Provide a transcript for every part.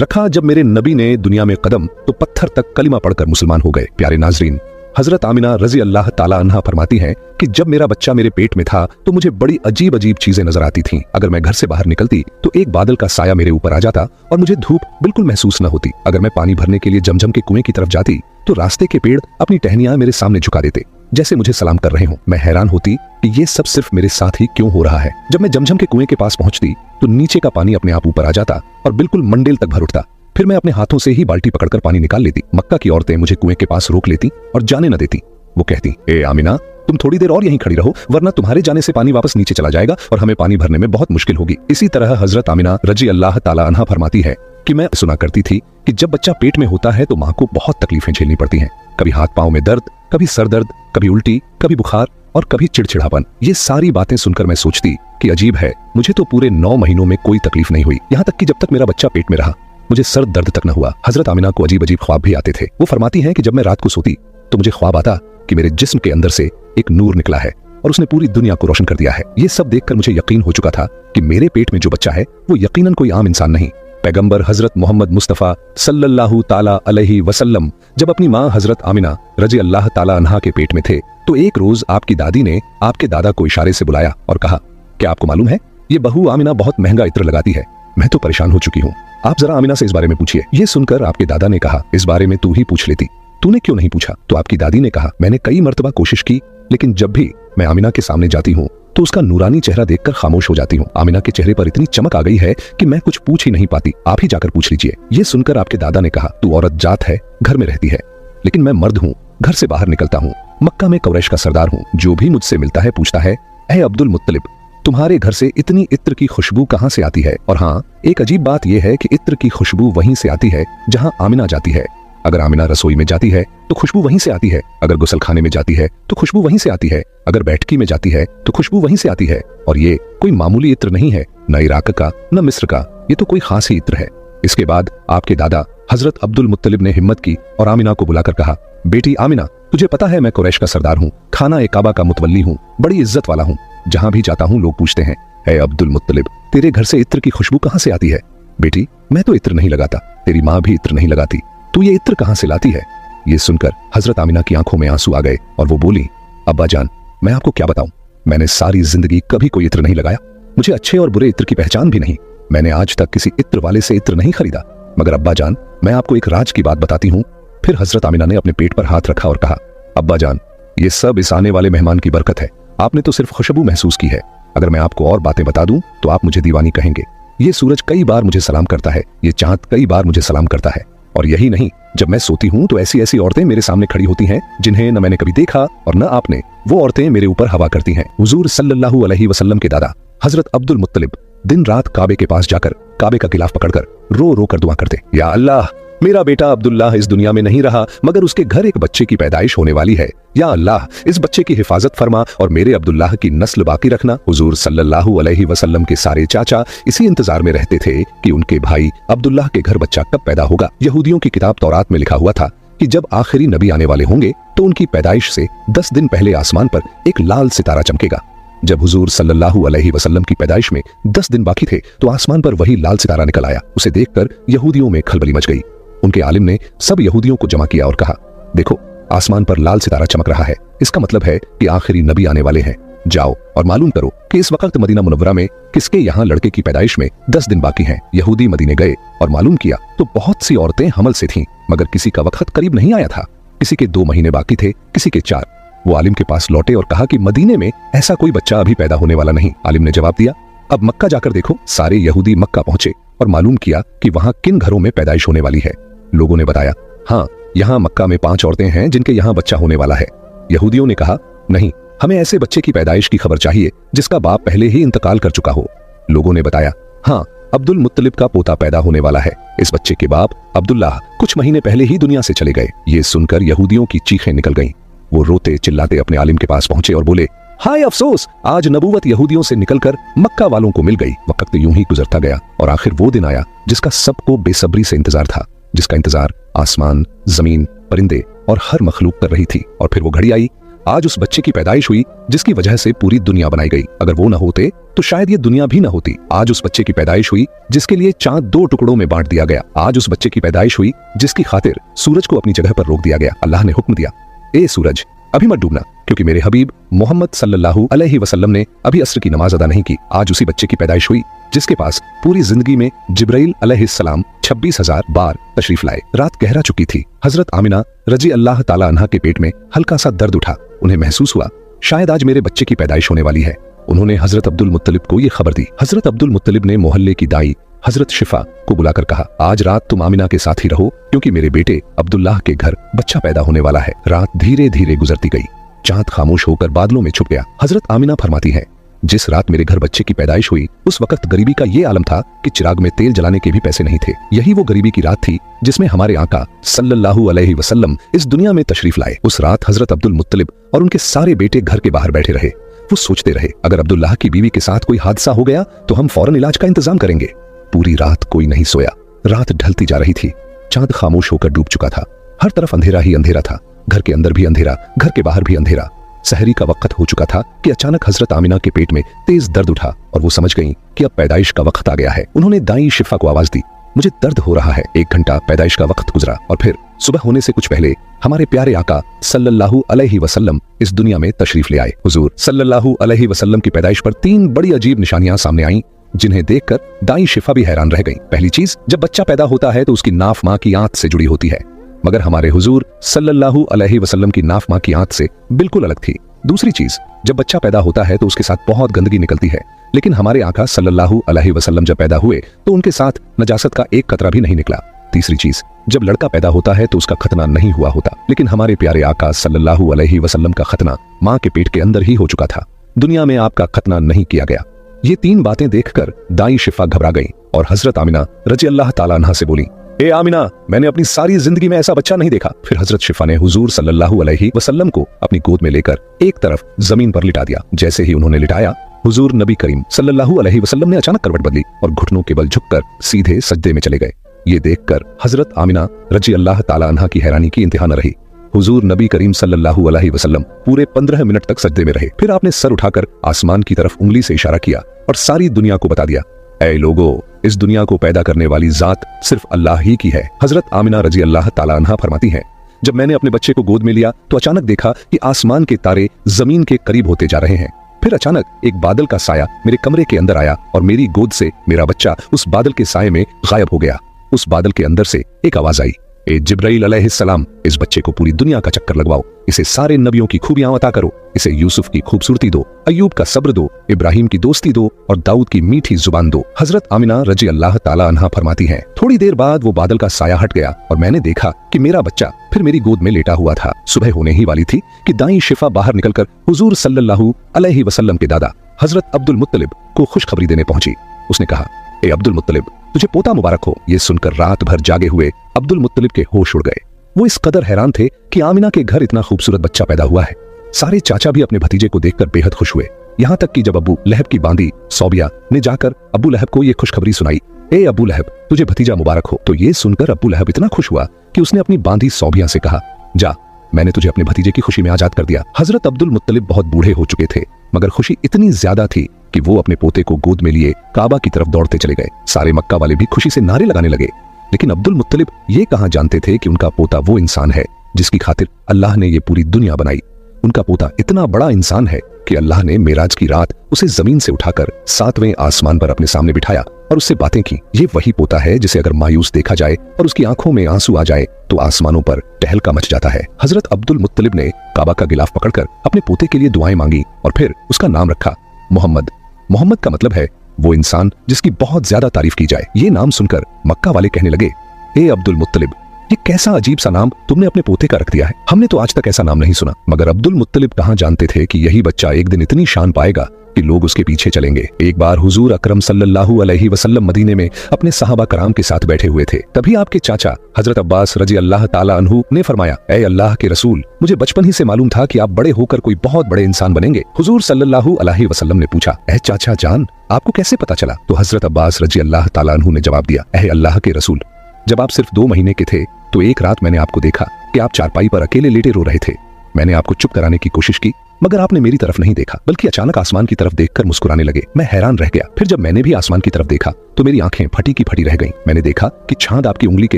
रखा जब मेरे नबी ने दुनिया में कदम तो पत्थर तक कलिमा पढ़कर मुसलमान हो गए। प्यारे नाजरीन, हजरत आमिना रजी अल्लाह ताला अन्हा फरमाती हैं कि जब मेरा बच्चा मेरे पेट में था तो मुझे बड़ी अजीब अजीब चीजें नजर आती थीं। अगर मैं घर से बाहर निकलती तो एक बादल का साया मेरे ऊपर आ जाता और मुझे धूप बिल्कुल महसूस न होती। अगर मैं पानी भरने के लिए जमजम के कुएं की तरफ जाती तो रास्ते के पेड़ अपनी टहनियां मेरे सामने झुका देते, जैसे मुझे सलाम कर रहे हों। मैं हैरान होती कि ये सब सिर्फ मेरे साथ ही क्यों हो रहा है। जब मैं जमजम के कुएं के पास पहुंचती तो नीचे का पानी अपने आप ऊपर आ जाता और बिल्कुल मंडेल तक भर उठता। फिर मैं अपने हाथों से ही बाल्टी पकड़कर पानी निकाल लेती। मक्का की औरतें मुझे कुएं के पास रोक लेती और जाने न देती। वो कहती, ए आमिना, तुम थोड़ी देर और यहीं खड़ी रहो, वरना तुम्हारे जाने से पानी वापस नीचे चला जाएगा और हमें पानी भरने में बहुत मुश्किल होगी। इसी तरह हजरत आमिना रजी अल्लाह ताला अन्हा फरमाती है कि मैं सुना करती थी कि जब बच्चा पेट में होता है तो माँ को बहुत तकलीफें झेलनी पड़ती हैं। कभी हाथ पांव में दर्द, कभी सर दर्द, कभी उल्टी, कभी बुखार और कभी चिड़चिड़ापन। ये सारी बातें सुनकर मैं सोचती कि अजीब है, मुझे तो पूरे 9 महीनों में कोई तकलीफ नहीं हुई, यहाँ तक कि जब तक मेरा बच्चा पेट में रहा मुझे सर दर्द तक न हुआ। हजरत आमिना को अजीब अजीब ख्वाब भी आते थे। वो फरमाती हैं कि जब मैं रात को सोती तो मुझे ख्वाब आता कि मेरे जिस्म के अंदर से एक नूर निकला है और उसने पूरी दुनिया को रोशन कर दिया है। ये सब देखकर मुझे यकीन हो चुका था कि मेरे पेट में जो बच्चा है वो यकीनन कोई आम इंसान नहीं। पैगंबर हजरत मोहम्मद मुस्तफ़ा सल्लल्लाहु ताला अलैहि वसल्लम जब अपनी माँ हजरत आमिना रजी अल्लाह ताला अन्हा के पेट में थे तो एक रोज आपकी दादी ने आपके दादा को इशारे से बुलाया और कहा, क्या आपको मालूम है ये बहू आमिना बहुत महंगा इत्र लगाती है, मैं तो परेशान हो चुकी हूँ, आप जरा आमिना से इस बारे में पूछिए। ये सुनकर आपके दादा ने कहा, इस बारे में तू ही पूछ लेती, तूने क्यों नहीं पूछा? तो आपकी दादी ने कहा, मैंने कई मर्तबा कोशिश की, लेकिन जब भी मैं आमिना के सामने जाती हूँ तो उसका नूरानी चेहरा देखकर खामोश हो जाती हूँ। आमिना के चेहरे पर इतनी चमक आ गई है कि मैं कुछ पूछ ही नहीं पाती, आप ही जाकर पूछ लीजिए। ये सुनकर आपके दादा ने कहा, तू औरत जात है, घर में रहती है, लेकिन मैं मर्द हूँ, घर से बाहर निकलता हूँ, मक्का में कुरैश का सरदार हूँ। जो भी मुझसे मिलता है पूछता है, ऐ अब्दुल मुत्तलिब, तुम्हारे घर से इतनी इत्र की खुशबू कहाँ से आती है? और हाँ, एक अजीब बात यह है कि इत्र की खुशबू वहीं से आती है जहाँ आमिना जाती है। अगर आमिना रसोई में जाती है तो खुशबू वहीं से आती है, अगर गुसल खाने में जाती है तो खुशबू वहीं से आती है, अगर बैठकी में जाती है तो खुशबू वहीं से आती है। और ये कोई मामूली इत्र नहीं है, न इराक का न मिस्र का, ये तो कोई खास ही इत्र है। इसके बाद आपके दादा हजरत अब्दुल मुत्तलिब ने हिम्मत की और आमिना को बुलाकर कहा, बेटी आमिना, तुझे पता है मैं कुरैश का सरदार हूँ, खाना ए काबा का मुतवल्ली हूँ, बड़ी इज्जत वाला हूँ। जहाँ भी जाता हूँ लोग पूछते हैं, ऐ अब्दुल मुत्तलिब, तेरे घर से इत्र की खुशबू कहाँ से आती है? बेटी, मैं तो इत्र नहीं लगाता, तेरी माँ भी इत्र नहीं लगाती, तू ये इत्र कहाँ से लाती है? ये सुनकर हजरत आमिना की आंखों में आंसू आ गए और वो बोली, अब्बा जान, मैं आपको क्या बताऊं, मैंने सारी जिंदगी कभी कोई इत्र नहीं लगाया, मुझे अच्छे और बुरे इत्र की पहचान भी नहीं, मैंने आज तक किसी इत्र वाले से इत्र नहीं खरीदा। मगर अब्बा जान, मैं आपको एक राज की बात बताती हूँ। फिर हजरत आमिना ने अपने पेट पर हाथ रखा और कहा, अब्बा जान, ये सब इस आने वाले मेहमान की बरकत है, आपने तो सिर्फ खुशबू महसूस की है, अगर मैं आपको और बातें बता दूं तो आप मुझे दीवानी कहेंगे। ये सूरज कई बार मुझे सलाम करता है, ये चांद कई बार मुझे सलाम करता है, और यही नहीं, जब मैं सोती हूँ तो ऐसी ऐसी औरतें मेरे सामने खड़ी होती हैं जिन्हें न मैंने कभी देखा और न आपने। वो औरतें मेरे ऊपर हवा करती हैं। हुजूर सल्लल्लाहु अलैहि वसल्लम के दादा हजरत अब्दुल मुत्तलिब दिन रात काबे के पास जाकर काबे का गिलाफ पकड़कर रो रो कर दुआ करते, या अल्लाह, मेरा बेटा अब्दुल्लाह इस दुनिया में नहीं रहा, मगर उसके घर एक बच्चे की पैदाइश होने वाली है, या अल्लाह, इस बच्चे की हिफाजत फरमा और मेरे अब्दुल्लाह की नस्ल बाकी रखना। हुजूर सल्लल्लाहु अलैहि वसल्लम के सारे चाचा इसी इंतजार में रहते थे कि उनके भाई अब्दुल्लाह के घर बच्चा कब पैदा होगा। यहूदियों की किताब तौरात में लिखा हुआ था कि जब आखिरी नबी आने वाले होंगे तो उनकी पैदाइश से 10 दिन पहले आसमान पर एक लाल सितारा चमकेगा। जब हुजूर सल्लल्लाहु अलैहि वसल्लम की पैदाइश में 10 दिन बाकी थे तो आसमान पर वही लाल सितारा निकल आया। उसे देखकर यहूदियों में खलबली मच गई। उनके आलिम ने सब यहूदियों को जमा किया और कहा, देखो, आसमान पर लाल सितारा चमक रहा है, इसका मतलब है कि आखिरी नबी आने वाले हैं। जाओ और मालूम करो कि इस वक्त मदीना मुनव्वरा में किसके यहाँ लड़के की पैदाइश में 10 दिन बाकी हैं। यहूदी मदीने गए और मालूम किया तो बहुत सी औरतें हमल से थीं, मगर किसी का वक्त करीब नहीं आया था। किसी के 2 महीने बाकी थे, किसी के 4। वो आलिम के पास लौटे और कहा कि मदीने में ऐसा कोई बच्चा अभी पैदा होने वाला नहीं। आलिम ने जवाब दिया, अब मक्का जाकर देखो। सारे यहूदी मक्का पहुंचे और मालूम किया कि वहां किन घरों में पैदाइश होने वाली है। लोगों ने बताया, हाँ, यहाँ मक्का में 5 औरतें हैं जिनके यहाँ बच्चा होने वाला है। यहूदियों ने कहा, नहीं, हमें ऐसे बच्चे की पैदाइश की खबर चाहिए जिसका बाप पहले ही इंतकाल कर चुका हो। लोगों ने बताया, हाँ, अब्दुल मुत्तलिब का पोता पैदा होने वाला है। इस बच्चे के बाप अब्दुल्लाह कुछ महीने पहले ही दुनिया से चले गए। ये सुनकर यहूदियों की चीखें निकल गईं। वो रोते चिल्लाते अपने आलिम के पास पहुंचे और बोले, हाय अफसोस, आज नबूवत यहूदियों से निकलकर मक्का वालों को मिल गई। वक्त यूं ही गुजरता गया और आखिर वो दिन आया जिसका सबको बेसब्री से इंतजार था, जिसका इंतजार आसमान, जमीन, परिंदे और हर मखलूक कर रही थी। और फिर वो घड़ी आई आज उस बच्चे की पैदाइश हुई जिसकी वजह से पूरी दुनिया बनाई गई। अगर वो न होते तो शायद ये दुनिया भी न होती। आज उस बच्चे की पैदाइश हुई जिसके लिए चांद 2 टुकड़ों में बांट दिया गया। आज उस बच्चे की पैदाइश हुई जिसकी खातिर सूरज को अपनी जगह पर रोक दिया गया। अल्लाह ने हुक्म दिया, ए सूरज अभी मत डूबना, क्योंकि मेरे हबीब मोहम्मद सल्लल्लाहु अलैहि वसल्लम ने अभी असर की नमाज अदा नहीं की। आज उसी बच्चे की पैदाइश हुई जिसके पास पूरी जिंदगी में जिब्राइल अलैहिस्सलाम 26,000 बार तशरीफ लाए। रात गहरा चुकी थी। हजरत आमिना रजी अल्लाह ताला अन्हा के पेट में हल्का सा दर्द उठा। उन्हें महसूस हुआ शायद आज मेरे बच्चे की पैदाइश होने वाली है। उन्होंने हजरत अब्दुल मुत्तलिब को ये खबर दी। हजरत अब्दुल मुत्तलिब ने मोहल्ले की दाई हजरत शिफा को बुलाकर कहा, आज रात तुम आमिना के साथ ही रहो, क्योंकि मेरे बेटे अब्दुल्लाह के घर बच्चा पैदा होने वाला है। रात धीरे धीरे गुजरती गई। चांद खामोश होकर बादलों में छुप गया। हजरत आमिना फरमाती हैं, जिस रात मेरे घर बच्चे की पैदाइश हुई उस वक्त गरीबी का ये आलम था कि चिराग में तेल जलाने के भी पैसे नहीं थे। यही वो गरीबी की रात थी जिसमें हमारे आका सल्लल्लाहु अलैहि वसल्लम इस दुनिया में तशरीफ लाए। उस रात हजरत अब्दुल मुत्तलिब और उनके सारे बेटे घर के बाहर बैठे रहे। वो सोचते रहे, अगर अब्दुल्लाह की बीवी के साथ कोई हादसा हो गया तो हम फौरन इलाज का इंतजाम करेंगे। पूरी रात कोई नहीं सोया। रात ढलती जा रही थी। चांद खामोश होकर डूब चुका था। हर तरफ अंधेरा ही अंधेरा था। घर के अंदर भी अंधेरा, घर के बाहर भी अंधेरा। सहरी का वक्त हो चुका था कि अचानक हजरत आमिना के पेट में तेज दर्द उठा और वो समझ गईं कि अब पैदाइश का वक्त आ गया है। उन्होंने दाई शिफा को आवाज दी, मुझे दर्द हो रहा है। 1 घंटा पैदाइश का वक्त गुजरा और फिर सुबह होने से कुछ पहले हमारे प्यारे आका सल्लल्लाहु अलैहि वसल्लम इस दुनिया में तशरीफ ले आए। हुजूर सल्लल्लाहु अलैहि वसल्लम की पैदाइश पर 3 बड़ी अजीब निशानियां सामने आईं, जिन्हें देखकर दाई शिफा भी हैरान रह गईं। पहली चीज, जब बच्चा पैदा होता है तो उसकी नाफ मां की आंत से जुड़ी होती है, मगर हमारे हुजूर सल्लल्लाहु अलैहि वसल्लम की नाफ मां की आंत से बिल्कुल अलग थी। दूसरी चीज, जब बच्चा पैदा होता है तो उसके साथ बहुत गंदगी निकलती है, लेकिन हमारे आका सल्लल्लाहु अलैहि वसल्लम जब पैदा हुए तो उनके साथ नजासत का एक कतरा भी नहीं निकला। तीसरी चीज, जब लड़का पैदा होता है तो उसका खतना नहीं हुआ होता, लेकिन हमारे प्यारे आका सल्लल्लाहु अलैहि वसल्लम का खतना मां के पेट के अंदर ही हो चुका था। दुनिया में आपका खतना नहीं किया गया। ये 3 बातें देखकर दाई शिफा घबरा गई और हजरत आमिना रजी अल्लाह ताला अन्हा से बोली, ए आमिना, मैंने अपनी सारी जिंदगी में ऐसा बच्चा नहीं देखा। फिर हजरत शिफा ने हुजूर सल्लल्लाहु अलैहि वसल्लम को अपनी गोद में लेकर एक तरफ जमीन पर लिटा दिया। जैसे ही उन्होंने लिटाया, हुजूर नबी करीम सल्लल्लाहु अलैहि वसल्लम ने अचानक करवट बदली और घुटनों के बल झुककर सीधे सजदे में चले गए। ये देखकर हजरत आमिना रजी अल्लाह ताला अन्हा की हैरानी की इंतहा न रही। हुजूर नबी करीम सल्लल्लाहु अलैहि वसल्लम पूरे 15 मिनट तक सजदे में रहे। फिर आपने सर उठाकर आसमान की तरफ उंगली से इशारा किया और सारी दुनिया को बता दिया, ऐ लोगो, इस दुनिया को पैदा करने वाली जात सिर्फ अल्लाह ही की है। हजरत आमिना रजी अल्लाह ताला अन्हा फरमाती हैं, जब मैंने अपने बच्चे को गोद में लिया तो अचानक देखा कि आसमान के तारे जमीन के करीब होते जा रहे हैं। फिर अचानक एक बादल का साया मेरे कमरे के अंदर आया और मेरी गोद से मेरा बच्चा उस बादल के साये में गायब हो गया। उस बादल के अंदर से एक आवाज आई, ए जिब्राइल अलैहिस्सलाम, इस बच्चे को पूरी दुनिया का चक्कर लगवाओ, इसे सारे नबियों की खूबियां अता करो, इसे यूसुफ की खूबसूरती दो, अय्यूब का सब्र दो, इब्राहिम की दोस्ती दो और दाऊद की मीठी जुबान दो। हजरत आमिना रजी अल्लाह ताला अन्हा फरमाती हैं, थोड़ी देर बाद वो बादल का साया हट गया और मैंने देखा कि मेरा बच्चा फिर मेरी गोद में लेटा हुआ था। सुबह होने ही वाली थी कि दाई शिफा बाहर निकलकर हुजूर सल्लल्लाहु अलैहि वसल्लम के दादा हजरत अब्दुल मुत्तलिब को खुशखबरी देने पहुंची। उसने कहा, ए अब्दुल मुत्तलिब, तुझे पोता मुबारक हो। ये सुनकर रात भर जागे हुए अब्दुल मुत्तलिब के होश उड़ गए। वो इस कदर हैरान थे कि आमिना के घर इतना खूबसूरत बच्चा पैदा हुआ है। सारे चाचा भी अपने भतीजे को देखकर बेहद खुश हुए। यहाँ तक कि जब अबू लहब की बांदी सौबिया ने जाकर अबू लहब को ये खुशखबरी सुनाई, ए अबू लहब, तुझे भतीजा मुबारक हो, तो ये सुनकर अबू लहब इतना खुश हुआ कि उसने अपनी बांदी सौबिया से कहा, जा, मैंने तुझे अपने भतीजे की खुशी में आजाद कर दिया। हजरत अब्दुल मुत्तलिब बहुत बूढ़े हो चुके थे, मगर खुशी इतनी ज्यादा थी कि वो अपने पोते को गोद में लिए काबा की तरफ दौड़ते चले गए। सारे मक्का वाले भी खुशी से नारे लगाने लगे। लेकिन अब्दुल मुत्तलिब ये कहां जानते थे कि उनका पोता वो इंसान है जिसकी खातिर अल्लाह ने ये पूरी दुनिया बनाई। उनका पोता इतना बड़ा इंसान है कि अल्लाह ने मेराज की रात उसे जमीन से उठाकर 7वें आसमान पर अपने सामने बिठाया और उससे बातें की। ये वही पोता है जिसे अगर मायूस देखा जाए और उसकी आंखों में आंसू आ जाए तो आसमानों पर टहलका मच जाता है। हजरत अब्दुल मुत्तलिब ने काबा का गिलाफ पकड़कर अपने पोते के लिए दुआएं मांगी और फिर उसका नाम रखा मोहम्मद। मोहम्मद का मतलब है वो इंसान जिसकी बहुत ज्यादा तारीफ की जाए। ये नाम सुनकर मक्का वाले कहने लगे, ए अब्दुल मुत्तलिब, ये कैसा अजीब सा नाम तुमने अपने पोते का रख दिया है, हमने तो आज तक ऐसा नाम नहीं सुना। मगर अब्दुल मुत्तलिब कहां जानते थे कि यही बच्चा एक दिन इतनी शान पाएगा कि लोग उसके पीछे चलेंगे। एक बार हुजूर अकरम सल्लल्लाहु अलैहि वसल्लम मदीने में अपने सहाबा कराम के साथ बैठे हुए थे। तभी आपके चाचा हजरत अब्बास रजी अल्लाह ताला अन्हु ने फरमाया, ए अल्लाह के रसूल, मुझे बचपन ही से मालूम था कि आप बड़े होकर कोई बहुत बड़े इंसान बनेंगे। हुजूर सल्लल्लाहु अलैहि वसल्लम ने पूछा, ए चाचा जान, आपको कैसे पता चला? तो हजरत अब्बास रजी अल्लाह ताला अन्हु ने जवाब दिया, ए अल्लाह के रसूल, जब आप सिर्फ 2 महीने के थे तो एक रात मैंने आपको देखा कि आप चारपाई पर अकेले लेटे रो रहे थे। मैंने आपको चुप कराने की कोशिश की, मगर आपने मेरी तरफ नहीं देखा, बल्कि अचानक आसमान की तरफ देखकर मुस्कुराने लगे। मैं हैरान रह गया। फिर जब मैंने भी आसमान की तरफ देखा तो मेरी आंखें फटी की फटी रह गईं। मैंने देखा कि चांद आपकी उंगली के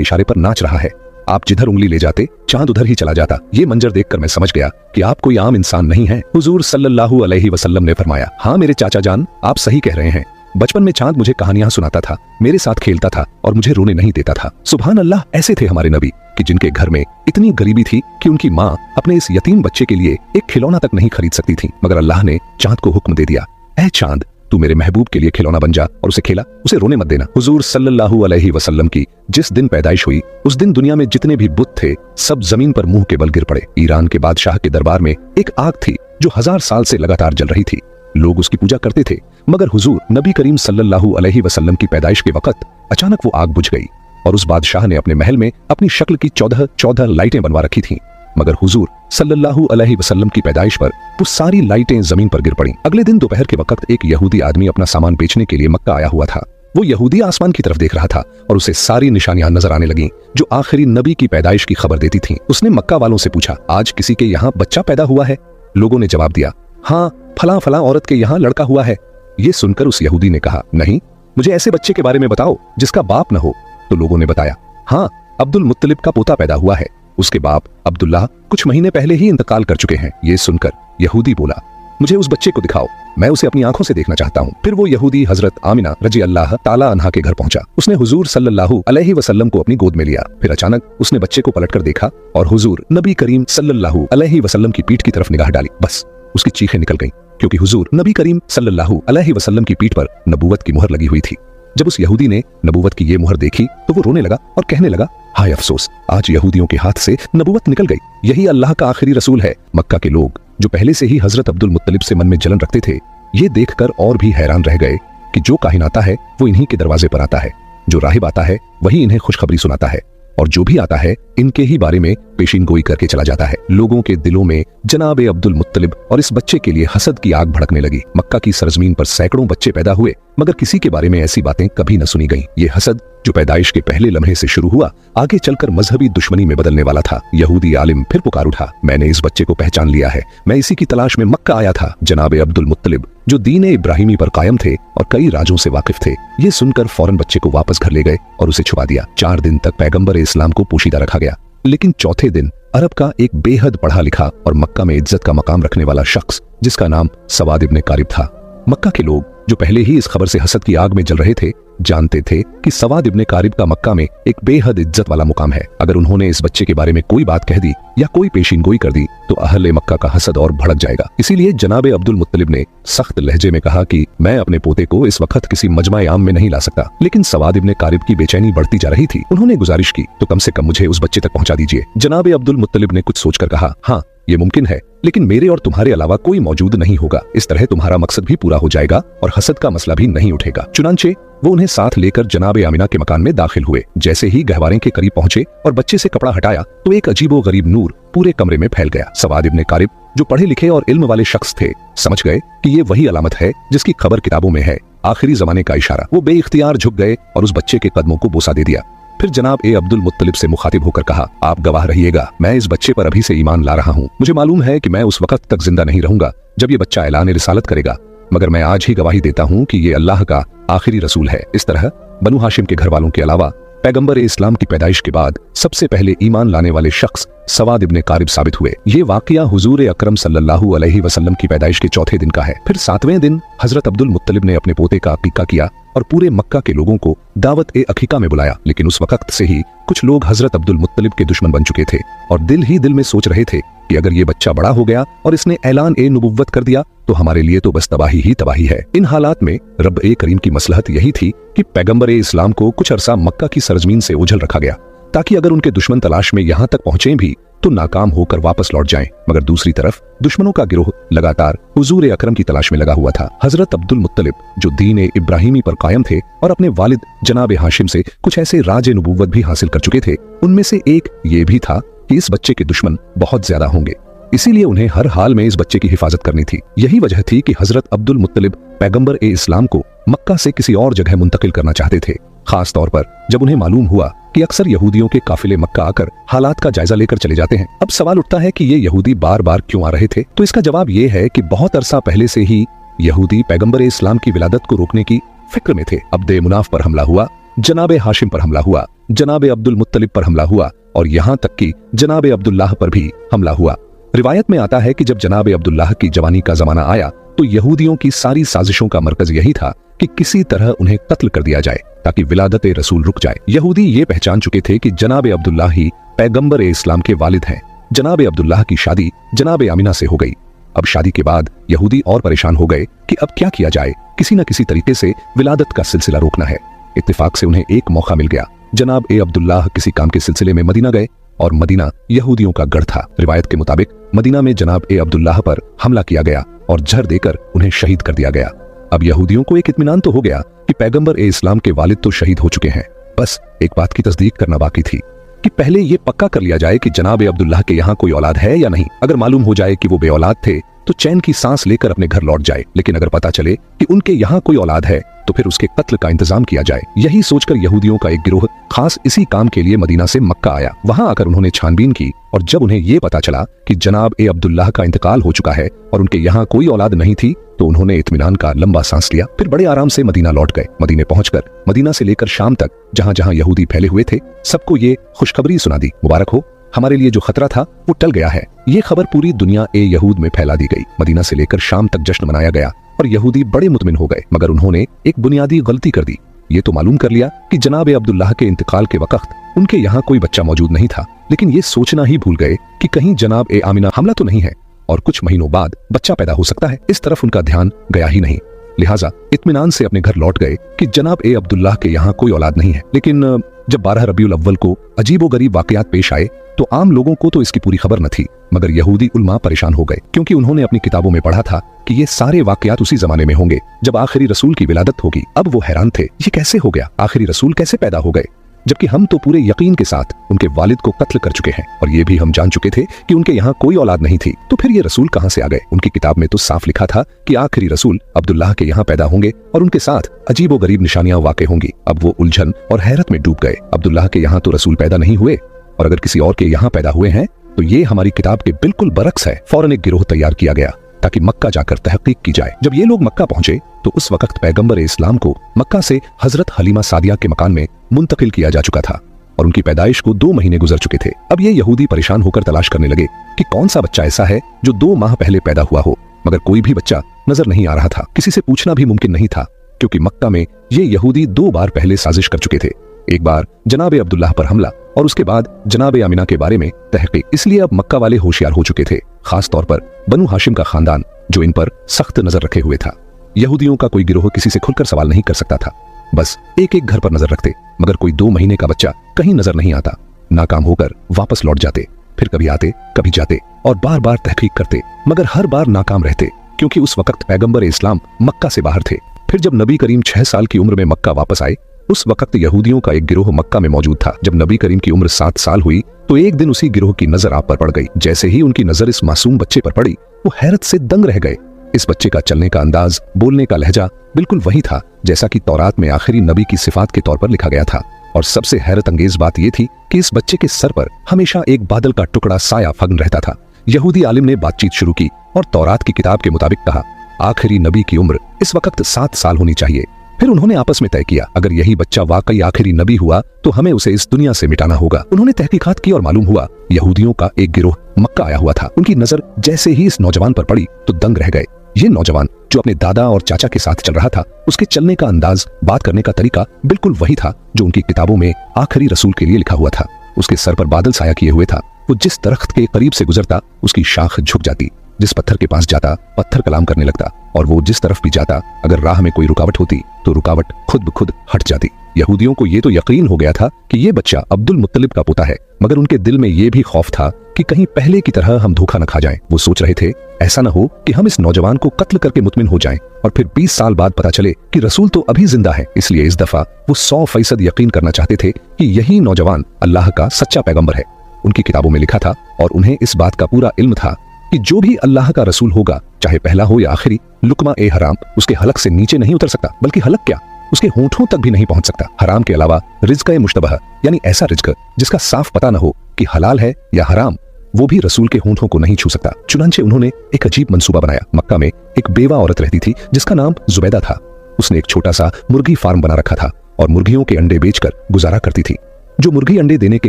इशारे पर नाच रहा है। आप जिधर उंगली ले जाते चांद उधर ही चला जाता। ये मंजर देखकर मैं समझ गया कि आप कोई आम इंसान नहीं हैं। हुजूर सल्लल्लाहु अलैहि वसल्लम ने फरमाया, हाँ मेरे चाचा जान, आप सही कह रहे हैं। बचपन में चांद मुझे कहानियां सुनाता था, मेरे साथ खेलता था और मुझे रोने नहीं देता था। सुभान अल्लाह, ऐसे थे हमारे नबी कि जिनके घर में इतनी गरीबी थी कि उनकी माँ अपने इस यतीम बच्चे के लिए एक खिलौना तक नहीं खरीद सकती थी, मगर अल्लाह ने चांद को हुक्म दे दिया, ऐ चांद, तू मेरे महबूब के लिए खिलौना बन जा और उसे खेला, उसे रोने मत देना। हुजूर सल्लल्लाहु अलैहि वसल्लम की जिस दिन पैदाइश हुई उस दिन दुनिया में जितने भी बुत थे सब जमीन पर मुंह के बल गिर पड़े। ईरान के बादशाह के दरबार में एक आग थी जो 1000 साल से लगातार जल रही थी। लोग उसकी पूजा करते थे, मगर हुजूर नबी करीम सल्लल्लाहु अलैहि वसल्लम की पैदाइश के वक्त अचानक वो आग बुझ गई और उस बादशाह ने अपने महल में अपनी शक्ल की 14 लाइटें बनवा रखी थीं। मगर हुजूर सल्लल्लाहु अलैहि वसल्लम की पैदाइश पर वो सारी लाइटें जमीन पर गिर पड़ीं। अगले दिन दोपहर के वक्त एक यहूदी आदमी अपना सामान बेचने के लिए मक्का आया हुआ था। वो यहूदी आसमान की तरफ देख रहा था और उसे सारी निशानियां नजर आने लगीं जो आखिरी नबी की पैदाइश की खबर देती थीं। उसने मक्का वालों से पूछा, आज किसी के यहाँ बच्चा पैदा हुआ है? लोगों ने जवाब दिया, हाँ फला फला औरत के यहाँ लड़का हुआ है। ये सुनकर उस यहूदी ने कहा, नहीं, मुझे ऐसे बच्चे के बारे में बताओ जिसका बाप न हो। तो लोगों ने बताया, हाँ अब्दुल मुत्तलिब का पोता पैदा हुआ है, उसके बाप अब्दुल्लाह कुछ महीने पहले ही इंतकाल कर चुके हैं। ये सुनकर यहूदी बोला, मुझे उस बच्चे को दिखाओ, मैं उसे अपनी आंखों से देखना चाहता हूँ। फिर वो यहूदी हजरत आमिना रजी अल्लाह ताला अन्हा के घर पहुंचा। उसने हुजूर सल्लल्लाहु अलैहि वसल्लम को अपनी गोद में लिया। फिर अचानक उसने बच्चे को पलटकर देखा और हुजूर नबी करीम सल्लल्लाहु अलैहि वसल्लम की पीठ की तरफ निगाह डाली। बस उसकी चीखें निकल गईं, क्योंकि हुजूर नबी करीम सल्लल्लाहु अलैहि वसल्लम की पीठ पर नबूवत की मुहर लगी हुई थी। जब उस यहूदी ने नबूवत की ये मुहर देखी तो वो रोने लगा और कहने लगा, हाय अफसोस, आज यहूदियों के हाथ से नबूवत निकल गई। यही अल्लाह का आखिरी रसूल है। मक्का के लोग जो पहले से ही हजरत अब्दुल मुत्तलिब से मन में जलन रखते थे, ये देखकर और भी हैरान रह गए कि जो काहिन आता है वो इन्हीं के दरवाजे पर आता है, जो राहिब आता है वही इन्हें खुशखबरी सुनाता है, और जो भी आता है इनके ही बारे में पेशीन गोई करके चला जाता है। लोगों के दिलों में जनाब अब्दुल मुत्तलिब और इस बच्चे के लिए हसद की आग भड़कने लगी। मक्का की सरजमीन पर सैकड़ों बच्चे पैदा हुए, मगर किसी के बारे में ऐसी बातें कभी न सुनी गईं। ये हसद जो पैदाइश के पहले लम्हे से शुरू हुआ, आगे चलकर मजहबी दुश्मनी में बदलने वाला था। यहूदी आलिम फिर पुकार उठा, मैंने इस बच्चे को पहचान लिया है, मैं इसी की तलाश में मक्का आया था। जनाब अब्दुल मुत्तलिब जो दीन इब्राहिमी पर कायम थे और कई राजों से वाकिफ थे, ये सुनकर फौरन बच्चे को वापस घर ले गए और उसे छुपा दिया। 4 दिन तक पैगंबर इस्लाम को पोशीदा रखा गया, लेकिन चौथे दिन अरब का एक बेहद पढ़ा लिखा और मक्का में इज्जत का मकाम रखने वाला शख्स जिसका नाम सवाद इब्ने कारिब था। मक्का के लोग जो पहले ही इस खबर से हसद की आग में जल रहे थे, जानते थे कि सवाद इब्ने कारिब का मक्का में एक बेहद इज्जत वाला मुकाम है। अगर उन्होंने इस बच्चे के बारे में कोई बात कह दी या कोई पेशीन गोई कर दी तो अहले मक्का का हसद और भड़क जाएगा। इसीलिए जनाब अब्दुल मुत्तलिब ने सख्त लहजे में कहा कि मैं अपने पोते को इस वक्त किसी मजमा आम में नहीं ला सकता। लेकिन सवाद इब्ने कारिब की बेचैनी बढ़ती जा रही थी। उन्होंने गुजारिश की, तो कम से कम मुझे उस बच्चे तक पहुंचा दीजिए। जनाब अब्दुल मुत्तलिब ने कुछ सोचकर कहा, हाँ ये मुमकिन है, लेकिन मेरे और तुम्हारे अलावा कोई मौजूद नहीं होगा। इस तरह तुम्हारा मकसद भी पूरा हो जाएगा और हसद का मसला भी नहीं उठेगा। चुनांचे वो उन्हें साथ लेकर जनाब आमिना के मकान में दाखिल हुए। जैसे ही गहवारे के करीब पहुंचे और बच्चे से कपड़ा हटाया तो एक अजीबो गरीब नूर पूरे कमरे में फैल गया। सवाद इब्ने कारिब जो पढ़े लिखे और इल्म वाले शख्स थे, समझ गए कि ये वही अलामत है जिसकी खबर किताबों में है, आखिरी जमाने का इशारा। वो बेइख्तियार झुक गए और उस बच्चे के कदमों को बोसा दे दिया। फिर जनाब अब्दुल मुत्तलिब से मुखातिब होकर कहा, आप गवाह रहिएगा, मैं इस बच्चे पर अभी से ईमान ला रहा हूँ। मुझे मालूम है कि मैं उस वक्त तक जिंदा नहीं रहूंगा जब ये बच्चा ऐलान रिसालत करेगा, मगर मैं आज ही गवाही देता हूँ कि ये अल्लाह का आखिरी रसूल है। इस तरह बनु हाशिम के घर वालों के अलावा पैगंबर इस्लाम की पैदाइश के बाद सबसे पहले ईमान लाने वाले शख्स सवाद इब्ने कारिब साबित हुए। ये वाकया हुजूर अकरम सल्लल्लाहु अलैहि वसल्लम की पैदाइश के चौथे दिन का है। फिर 7वें दिन हजरत अब्दुल मुत्तलिब ने अपने पोते का अकीका किया और पूरे मक्का के लोगों को दावत ए अकीका में बुलाया। लेकिन उस वक्त से ही कुछ लोग हजरत अब्दुल मुत्तलिब के दुश्मन बन चुके थे और दिल ही दिल में सोच रहे थे कि अगर ये बच्चा बड़ा हो गया और इसने ऐलान ए नबुव्वत कर दिया तो हमारे लिए तो बस तबाही ही तबाही है। इन हालात में रब ए करीम की मसलहत यही थी कि पैगंबर इस्लाम को कुछ अरसा मक्का की सरजमीन से ओझल रखा गया, ताकि अगर उनके दुश्मन तलाश में यहाँ तक पहुंचे भी तो नाकाम होकर वापस लौट जाएं। मगर दूसरी तरफ दुश्मनों का गिरोह लगातार हुजूर अकरम की तलाश में लगा हुआ था। हजरत अब्दुल मुत्तलिब जो दीन इब्राहिमी पर कायम थे और अपने वालिद जनाब हाशिम से कुछ ऐसे राज नबुव्वत भी हासिल कर चुके थे, उनमें से एक ये भी था कि इस बच्चे के दुश्मन बहुत ज्यादा होंगे, इसीलिए उन्हें हर हाल में इस बच्चे की हिफाजत करनी थी। यही वजह थी कि हजरत अब्दुल मुत्तलिब पैगंबर ए इस्लाम को मक्का से किसी और जगह मुंतकिल करना चाहते थे, खास तौर पर जब उन्हें मालूम हुआ कि अक्सर यहूदियों के काफिले मक्का आकर हालात का जायजा लेकर चले जाते हैं। अब सवाल उठता है कि ये यहूदी बार बार क्यों आ रहे थे? तो इसका जवाब ये है कि बहुत अरसा पहले से ही यहूदी पैगंबर इस्लाम की विलादत को रोकने की फिक्र में थे। अब्दे मुनाफ पर हमला हुआ, जनाबे हाशिम पर हमला हुआ, जनाबे अब्दुल मुत्तलिब पर हमला हुआ और यहाँ तक कि जनाबे अब्दुल्लाह पर भी हमला हुआ। रिवायत में आता है कि जब जनाबे अब्दुल्लाह की जवानी का जमाना आया तो यहूदियों की सारी साजिशों का मरकज यही था कि किसी तरह उन्हें कत्ल कर दिया जाए ताकि विलादत रसूल रुक जाए। यहूदी ये पहचान चुके थे कि जनाबे अब्दुल्लाह ही पैगंबर इस्लाम के वालिद हैं। जनाबे अब्दुल्लाह की शादी जनाबे आमिना से हो गई। अब शादी के बाद यहूदी और परेशान हो गए कि अब क्या किया जाए, किसी न किसी तरीके से विलादत का सिलसिला रोकना है। इत्तेफाक से उन्हें एक मौका मिल गया। जनाब अब्दुल्लाह किसी काम के सिलसिले में मदीना गए और मदीना यहूदियों का गढ़ था। रिवायत के मुताबिक मदीना में जनाब अब्दुल्लाह पर हमला किया गया और जहर देकर उन्हें शहीद कर दिया गया। अब यहूदियों को एक इत्मीनान तो हो गया कि पैगंबर इस्लाम के वालिद तो शहीद हो चुके हैं, बस एक बात की तस्दीक करना बाकी थी कि पहले ये पक्का कर लिया जाए कि जनाब अब्दुल्लाह के यहाँ कोई औलाद है या नहीं। अगर मालूम हो जाए कि वो बे औलाद थे तो चैन की सांस लेकर अपने घर लौट जाए, लेकिन अगर पता चले कि उनके यहाँ कोई औलाद है तो फिर उसके कत्ल का इंतजाम किया जाए। यही सोचकर यहूदियों का एक गिरोह खास इसी काम के लिए मदीना से मक्का आया। वहां आकर उन्होंने छानबीन की और जब उन्हें ये पता चला कि जनाब अब्दुल्लाह का इंतकाल हो चुका है और उनके यहाँ कोई औलाद नहीं थी तो उन्होंने इत्मीनान का लंबा सांस लिया। फिर बड़े आराम से मदीना लौट गए। मदीने पहुंचकर मदीना से लेकर शाम तक जहां जहां यहूदी फैले हुए थे सबको ये खुशखबरी सुना दी, मुबारक हो, हमारे लिए जो खतरा था वो टल गया है। ये खबर पूरी दुनिया यहूद में फैला दी गई। मदीना से लेकर शाम तक जश्न मनाया गया और यहूदी बड़े मुतमिन हो गए, मगर उन्होंने एक बुनियादी गलती कर दी। ये तो मालूम कर लिया कि जनाब अब्दुल्लाह के इंतकाल के वक्त उनके यहाँ कोई बच्चा मौजूद नहीं था, लेकिन ये सोचना ही भूल गए कि कहीं जनाब आमिना हमला तो नहीं है और कुछ महीनों बाद बच्चा पैदा हो सकता है। इस तरफ उनका ध्यान गया ही नहीं। लिहाजा इत्मीनान से अपने घर लौट गए कि जनाब अब्दुल्लाह के यहाँ कोई औलाद नहीं है। लेकिन जब 12 रबीउल अव्वल को अजीबोगरीब वाकयात पेश आए तो आम लोगों को तो इसकी पूरी खबर न थी, मगर यहूदी उलमा परेशान हो गए क्योंकि उन्होंने अपनी किताबों में पढ़ा था कि ये सारे वाकयात उसी जमाने में होंगे जब आखिरी रसूल की विलादत होगी। अब वो हैरान थे, ये कैसे हो गया, आखिरी रसूल कैसे पैदा हो गए, जबकि हम तो पूरे यकीन के साथ उनके वालिद को कत्ल कर चुके हैं और ये भी हम जान चुके थे कि उनके यहाँ कोई औलाद नहीं थी। तो फिर ये रसूल कहाँ से आ गए? उनकी किताब में तो साफ लिखा था कि आखिरी रसूल अब्दुल्लाह के यहाँ पैदा होंगे और उनके साथ अजीबोगरीब निशानियां वाक़ होंगी। अब वो उलझन और हैरत में डूब गए। अब्दुल्लाह के यहाँ तो रसूल पैदा नहीं हुए और अगर किसी और के यहाँ पैदा हुए हैं तो ये हमारी किताब के बिल्कुल बरक्स है। फौरन एक गिरोह तैयार किया गया ताकि मक्का जाकर तहकीक की जाए। जब ये लोग मक्का पहुंचे तो उस वक्त पैगंबर इस्लाम को मक्का से हजरत हलीमा सादिया के मकान में मुंतकिल किया जा चुका था और उनकी पैदाइश को 2 महीने गुजर चुके थे। अब ये यहूदी परेशान होकर तलाश करने लगे कि कौन सा बच्चा ऐसा है जो 2 माह पहले पैदा हुआ हो, मगर कोई भी बच्चा नजर नहीं आ रहा था। किसी से पूछना भी मुमकिन नहीं था क्योंकि मक्का में ये यहूदी 2 बार पहले साजिश कर चुके थे। एक बार जनाब अब्दुल्लाह पर हमला और उसके बाद जनाब आमिना के बारे में तहकीक। इसलिए अब मक्का वाले होशियार हो चुके थे, खास तौर पर बनु हाशिम का खानदान जो इन पर सख्त नजर रखे हुए था। यहूदियों का कोई गिरोह किसी से खुलकर सवाल नहीं कर सकता था, बस एक एक घर पर नजर रखते, मगर कोई 2 महीने का बच्चा कहीं नजर नहीं आता। नाकाम होकर वापस लौट जाते, फिर कभी आते कभी जाते और बार बार तहकीक करते, मगर हर बार नाकाम रहते क्योंकि उस वक्त पैगंबर इस्लाम मक्का से बाहर थे। फिर जब नबी करीम 6 साल की उम्र में मक्का वापस आए उस वक्त यहूदियों का एक गिरोह मक्का में मौजूद था। जब नबी करीम की उम्र 7 साल हुई तो एक दिन उसी गिरोह की नजर आप पर पड़ गई। जैसे ही उनकी नजर इस मासूम बच्चे पर पड़ी वो हैरत से दंग रह गए। इस बच्चे का चलने का अंदाज, बोलने का लहजा बिल्कुल वही था जैसा कि तौरात में आखिरी नबी की सिफात के तौर पर लिखा गया था। और सबसे हैरत अंगेज बात यह थी कि इस बच्चे के सर पर हमेशा एक बादल का टुकड़ा साया फगन रहता था। यहूदी आलिम ने बातचीत शुरू की और तौरात की किताब के मुताबिक कहा आखिरी नबी की उम्र इस वक्त 7 साल होनी चाहिए। फिर उन्होंने आपस में तय किया अगर यही बच्चा वाकई आखिरी नबी हुआ तो हमें उसे इस दुनिया से मिटाना होगा। उन्होंने तहकीकात की और मालूम हुआ यहूदियों का एक गिरोह मक्का आया हुआ था। उनकी नजर जैसे ही इस नौजवान पर पड़ी तो दंग रह गए। ये नौजवान जो अपने दादा और चाचा के साथ चल रहा था, उसके चलने का अंदाज, बात करने का तरीका बिल्कुल वही था जो उनकी किताबों में आखिरी रसूल के लिए लिखा हुआ था। उसके सर पर बादल साया किए हुए था। वो जिस दरख्त के करीब से गुजरता उसकी शाख झुक जाती, जिस पत्थर के पास जाता पत्थर कलाम करने लगता और वो जिस तरफ भी जाता अगर राह में कोई रुकावट होती तो रुकावट खुद ब खुद हट जाती। यहूदियों को ये तो यकीन हो गया था कि ये बच्चा अब्दुल मुत्तलिब का पोता है, मगर उनके दिल में ये भी खौफ था कि कहीं पहले की तरह हम धोखा न खा जाएं। वो सोच रहे थे ऐसा न हो कि हम इस नौजवान को कत्ल करके मुतमिन हो जाएं और फिर 20 साल बाद पता चले कि रसूल तो अभी जिंदा है। इसलिए इस दफा वो 100% यकीन करना चाहते थे कि यही नौजवान अल्लाह का सच्चा पैगंबर है। उनकी किताबों में लिखा था और उन्हें इस बात का पूरा इल्म था कि जो भी अल्लाह का रसूल होगा, चाहे पहला हो या आखिरी, लुकमा ए हराम उसके हलक से नीचे नहीं उतर सकता। बल्कि हलक क्या, उसके होंठों तक भी नहीं पहुंच सकता। हराम के अलावा रिज्क मुश्तबह यानी ऐसा रिज्क जिसका साफ पता न हो कि हलाल है या हराम, वो भी रसूल के होंठों को नहीं छू सकता। चुनांचे उन्होंने एक अजीब मंसूबा बनाया। मक्का में एक बेवा औरत रहती थी जिसका नाम जुबैदा था। उसने एक छोटा सा मुर्गी फार्म बना रखा था और मुर्गियों के अंडे बेचकर गुजारा करती थी। जो मुर्गी अंडे देने के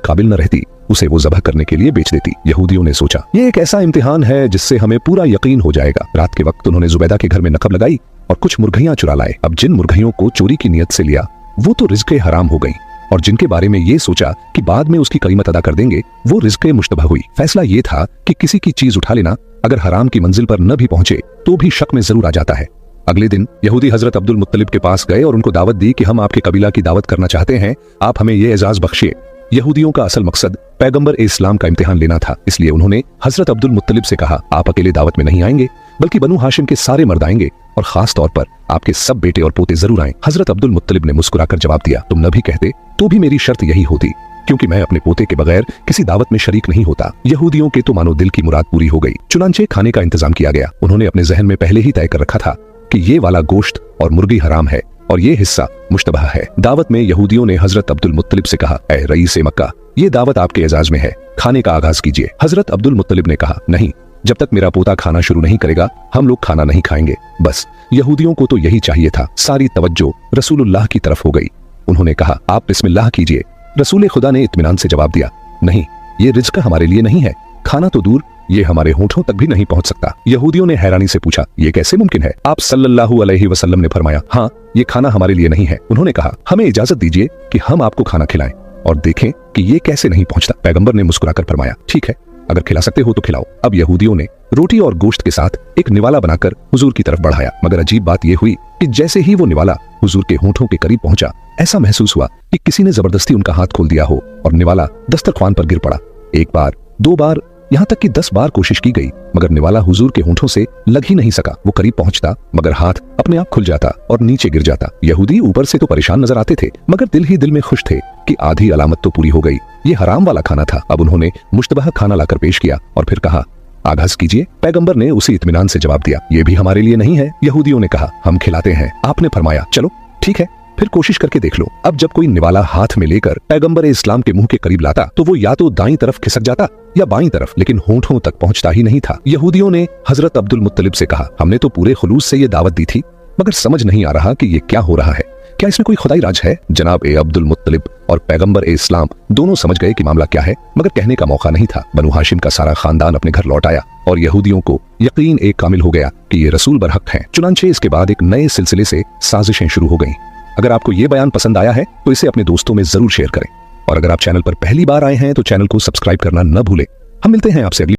काबिल न रहती उसे वो ज़बह करने के लिए बेच देती। यहूदियों ने सोचा ये एक ऐसा इम्तिहान है जिससे हमें पूरा यकीन हो जाएगा। रात के वक्त उन्होंने जुबैदा के घर में नकब लगाई और कुछ मुर्गियां चुरा लाए। अब जिन मुर्गियों को चोरी की नियत से लिया वो तो रिज्क हराम हो गई, और जिनके बारे में ये सोचा कि बाद में उसकी कीमत अदा कर देंगे वो रिज्क मुश्तबह हुई। फैसला ये था कि किसी की चीज उठा लेना अगर हराम की मंजिल पर न भी पहुंचे तो भी शक में जरूर आ जाता है। अगले दिन यहूदी हजरत अब्दुल मुत्तलिब के पास गए और उनको दावत दी कि हम आपके कबीला की दावत करना चाहते हैं, आप हमें ये एजाज बख्शिए। यहूदियों का असल मकसद पैगंबर इस्लाम का इम्तिहान लेना था, इसलिए उन्होंने हजरत अब्दुल मुत्तलिब से कहा आप अकेले दावत में नहीं आएंगे बल्कि बनु हाशिम के सारे मर्द आएंगे और खास तौर पर आपके सब बेटे और पोते जरूर आए। हजरत अब्दुल मुत्तलिब ने मुस्कुराकर जवाब दिया तुम न भी कहते तो भी मेरी शर्त यही होती, क्योंकि मैं अपने पोते के बगैर किसी दावत में शरीक नहीं होता। यहूदियों के तो मानो दिल की मुराद पूरी हो गई। चुनांचे खाने का इंतजाम किया गया। उन्होंने अपने जहन में पहले ही तय कर रखा था कि ये वाला गोश्त और मुर्गी हराम है और ये हिस्सा मुश्तबह है। दावत में यहूदियों ने हजरत अब्दुल मुत्तलिब से कहा ऐ रईस मक्का, ये दावत आपके एजाज में है, खाने का आगाज कीजिए। हजरत अब्दुल मुत्तलिब ने कहा नहीं, जब तक मेरा पोता खाना शुरू नहीं करेगा हम लोग खाना नहीं खाएंगे। बस यहूदियों को तो यही चाहिए था। सारी तवज्जो रसूलुल्लाह की तरफ हो गई। उन्होंने कहा आप बिस्मिल्लाह कीजिए। रसूल खुदा ने इत्मीनान से जवाब दिया नहीं, ये रिज्क हमारे लिए नहीं है, खाना तो दूर ये हमारे होंठों तक भी नहीं पहुंच सकता। यहूदियों ने हैरानी से पूछा ये कैसे मुमकिन है? आप सल्लल्लाहु अलैहि वसल्लम ने फरमाया हाँ, ये खाना हमारे लिए नहीं है। उन्होंने कहा हमें इजाजत दीजिए कि हम आपको खाना खिलाएं और देखें कि ये कैसे नहीं पहुंचता। पैगंबर ने मुस्कुराकर फरमाया ठीक है, अगर खिला सकते हो तो खिलाओ। अब यहूदियों ने रोटी और गोश्त के साथ एक निवाला बनाकर हुजूर की तरफ बढ़ाया, मगर अजीब बात यह हुई कि जैसे ही वो निवाला हुजूर के होंठों के करीब पहुंचा, ऐसा महसूस हुआ कि किसी ने जबरदस्ती उनका हाथ खोल दिया हो और निवाला दस्तरख्वान पर गिर पड़ा। एक बार, दो बार, यहाँ तक कि 10 बार कोशिश की गई, मगर निवाला हुजूर के होंठों से लग ही नहीं सका। वो करीब पहुंचता मगर हाथ अपने आप खुल जाता और नीचे गिर जाता। यहूदी ऊपर से तो परेशान नजर आते थे मगर दिल ही दिल में खुश थे कि आधी अलामत तो पूरी हो गई। ये हराम वाला खाना था। अब उन्होंने मुश्तबह खाना लाकर पेश किया और फिर कहा आगाज कीजिए। पैगंबर ने उसी इत्मीनान से जवाब दिया ये भी हमारे लिए नहीं है। यहूदियों ने कहा हम खिलाते हैं। आपने फरमाया चलो ठीक है, फिर कोशिश करके देख लो। अब जब कोई निवाला हाथ में लेकर पैगंबर इस्लाम के मुंह के करीब लाता तो वो या तो दाईं तरफ खिसक जाता या बाईं तरफ, लेकिन होंठों तक पहुंचता ही नहीं था। यहूदियों ने हजरत अब्दुल मुत्तलिब से कहा हमने तो पूरे खुलूस से ये दावत दी थी, मगर समझ नहीं आ रहा कि ये क्या हो रहा है। क्या इसमें कोई खुदाई राज है? जनाब अब्दुल मुत्तलिब और पैगंबर इस्लाम दोनों समझ गए कि मामला क्या है, मगर कहने का मौका नहीं था। बनु हाशिम का सारा खानदान अपने घर लौट आया और यहूदियों को यकीन एक कामिल हो गया कि ये रसूल बरहक हैं। चुनांचे इसके बाद एक नए सिलसिले से साजिशें शुरू हो गईं। अगर आपको ये बयान पसंद आया है तो इसे अपने दोस्तों में जरूर शेयर करें, और अगर आप चैनल पर पहली बार आए हैं तो चैनल को सब्सक्राइब करना न भूलें। हम मिलते हैं आपसे अगली